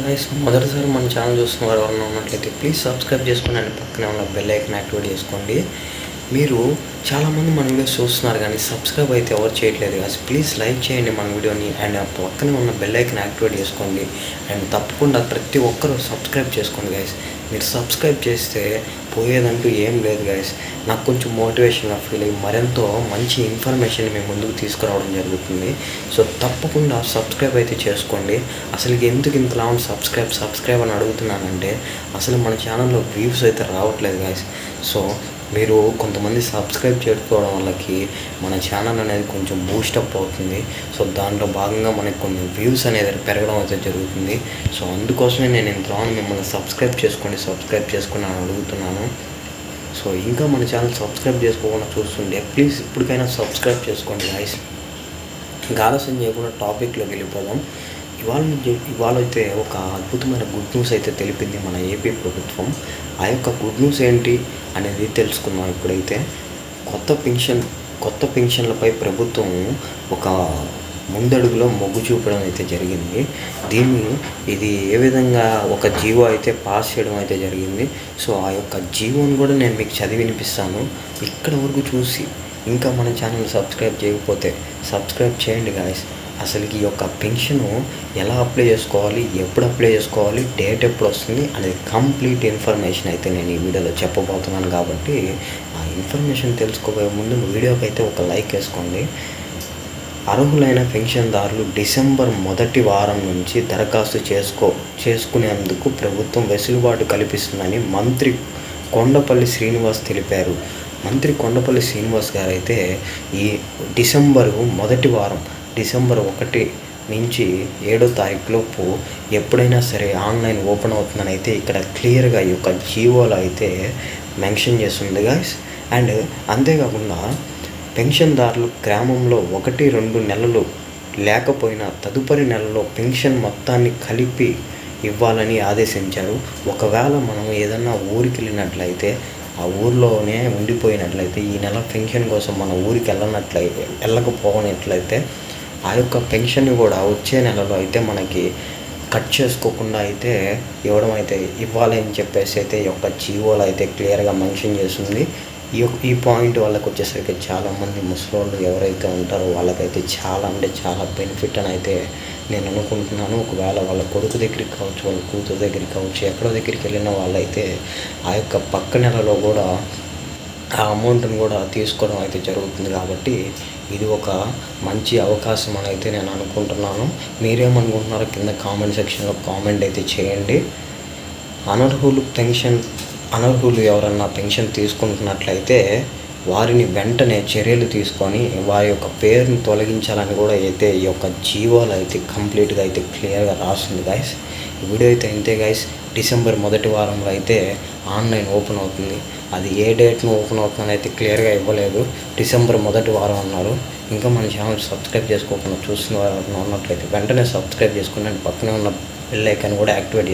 Guys, మొదటిసారి మన channel చూస్తున్న వారు ఎవరైనా ఉన్నట్లయితే ప్లీజ్ సబ్స్క్రైబ్ చేసుకుని అండ్ పక్కనే ఉన్న బెల్ ఐకాన్ యాక్టివేట్ చేసుకోండి. మీరు చాలామంది మన వీడియోస్ చూస్తున్నారు కానీ సబ్స్క్రైబ్ అయితే ఎవరు చేయట్లేదు గైస్. ప్లీజ్ లైక్ చేయండి మన వీడియోని అండ్ పక్కనే ఉన్న బెల్ ఐకాన్ యాక్టివేట్ చేసుకోండి. అండ్ తప్పకుండా ప్రతి ఒక్కరూ సబ్స్క్రైబ్ చేసుకోండి గైస్. మీరు సబ్స్క్రైబ్ చేస్తే పోయేదంటూ ఏం లేదు గైస్. నాకు కొంచెం మోటివేషన్గా ఫీల్ అయ్యి మరెంతో మంచి ఇన్ఫర్మేషన్ మీ ముందుకు తీసుకురావడం జరుగుతుంది. సో తప్పకుండా సబ్స్క్రైబ్ అయితే చేసుకోండి. అసలు ఎందుకు ఇంతలా సబ్స్క్రైబ్ అని అడుగుతున్నానంటే అసలు మన ఛానల్లో వ్యూస్ అయితే రావట్లేదు గైస్. సో మీరు కొంతమంది సబ్స్క్రైబ్ చేసుకోవడం వల్లకి మన ఛానల్ అనేది కొంచెం బూస్టప్ అవుతుంది. సో దాంట్లో భాగంగా మనకి కొన్ని వ్యూస్ అనేది పెరగడం అయితే జరుగుతుంది. సో అందుకోసమే నేను ఇంతలో మిమ్మల్ని సబ్స్క్రైబ్ చేసుకొని అని అడుగుతున్నాను. సో ఇంకా మన ఛానల్ సబ్స్క్రైబ్ చేసుకోకుండా చూస్తుంటే ప్లీజ్ ఇప్పటికైనా సబ్స్క్రైబ్ చేసుకోండి గైస్. ఇంకా ఆలస్యం చేయకుండా టాపిక్లోకి వెళ్ళిపోదాం. ఇవాళ అయితే ఒక అద్భుతమైన గుడ్ న్యూస్ అయితే తెలిపింది మన ఏపీ ప్రభుత్వం. ఆ యొక్క గుడ్ న్యూస్ ఏంటి అనేది తెలుసుకుందాం. ఇప్పుడైతే కొత్త పెన్షన్లపై ప్రభుత్వం ఒక ముందడుగులో మొగ్గు చూపడం అయితే జరిగింది. ఇది ఏ విధంగా ఒక జీవో అయితే పాస్ చేయడం అయితే జరిగింది. సో ఆ యొక్క జీవోని కూడా నేను మీకు చదివి వినిపిస్తాను. ఇక్కడ వరకు చూసి ఇంకా మన ఛానల్ సబ్స్క్రైబ్ చేయకపోతే సబ్స్క్రైబ్ చేయండి గాయస్. అసలు ఈ యొక్క పెన్షను ఎలా అప్లై చేసుకోవాలి, ఎప్పుడు అప్లై చేసుకోవాలి, డేట్ ఎప్పుడు వస్తుంది అనేది కంప్లీట్ ఇన్ఫర్మేషన్ అయితే నేను ఈ వీడియోలో చెప్పబోతున్నాను. కాబట్టి ఆ ఇన్ఫర్మేషన్ తెలుసుకోబోయే ముందు వీడియోకి అయితే ఒక లైక్ వేసుకోండి. అర్హులైన పెన్షన్దారులు డిసెంబర్ మొదటి వారం నుంచి దరఖాస్తు చేసుకునేందుకు ప్రభుత్వం వెసులుబాటు కల్పిస్తుందని మంత్రి కొండపల్లి శ్రీనివాస్ తెలిపారు. మంత్రి కొండపల్లి శ్రీనివాస్ గారు అయితే ఈ డిసెంబర్ 1 నుంచి 7వ తారీఖులోపు ఎప్పుడైనా సరే ఆన్లైన్ ఓపెన్ అవుతుందని అయితే ఇక్కడ క్లియర్గా ఈ యొక్క జీవోలో అయితే మెన్షన్ చేస్తుంది గాయస్. అండ్ అంతేకాకుండా పెన్షన్దారులు గ్రామంలో 1-2 నెలలు లేకపోయినా తదుపరి నెలలో పెన్షన్ మొత్తాన్ని కలిపి ఇవ్వాలని ఆదేశించారు. ఒకవేళ మనం ఏదన్నా ఊరికి వెళ్ళినట్లయితే ఆ ఊర్లోనే ఉండిపోయినట్లయితే ఈ నెల పెన్షన్ కోసం మన ఊరికి వెళ్ళకపోయినట్లయితే ఆ యొక్క పెన్షన్ని కూడా వచ్చే నెలలో అయితే మనకి కట్ చేసుకోకుండా అయితే ఇవ్వాలి అని చెప్పేసి అయితే ఈ యొక్క జీవోలో అయితే క్లియర్గా మెన్షన్ చేస్తుంది. ఈ పాయింట్ వాళ్ళకి వచ్చేసరికి చాలామంది ముసలోళ్ళు ఎవరైతే ఉంటారో వాళ్ళకైతే చాలా బెనిఫిట్ అని అయితే నేను అనుకుంటున్నాను. ఒకవేళ వాళ్ళ కొడుకు దగ్గరికి కావచ్చు, వాళ్ళ కూతురు దగ్గరికి కావచ్చు, ఎక్కడో దగ్గరికి వెళ్ళిన వాళ్ళైతే ఆ యొక్క పక్క నెలలో కూడా ఆ అమౌంట్ని కూడా తీసుకోవడం అయితే జరుగుతుంది. కాబట్టి ఇది ఒక మంచి అవకాశం అని అయితే నేను అనుకుంటున్నాను. మీరేమనుకుంటున్నారో కింద కామెంట్ సెక్షన్లో కామెంట్ అయితే చేయండి. అనర్హులు ఎవరన్నా పెన్షన్ తీసుకుంటున్నట్లయితే వారిని వెంటనే చర్యలు తీసుకొని వారి యొక్క పేరుని తొలగించాలని కూడా అయితే ఈ యొక్క జీవోలో అయితే కంప్లీట్గా అయితే క్లియర్గా రాస్తుంది గైస్. ఈ వీడియో అయితే ఇంతే గైస్. డిసెంబర్ మొదటి వారంలో అయితే ఆన్లైన్ ఓపెన్ అవుతుంది. అది ఏ డేట్ను ఓపెన్ అవుతుందని అయితే క్లియర్గా ఇవ్వలేదు. డిసెంబర్ మొదటి వారం అన్నారు. ఇంకా మన ఛానల్ సబ్స్క్రైబ్ చేసుకోకుండా చూస్తున్న వారు ఉన్నట్లయితే వెంటనే సబ్స్క్రైబ్ చేసుకుని పక్కనే ఉన్న బెల్ ఐకాన్ కూడా యాక్టివేట్ చేస్తారు.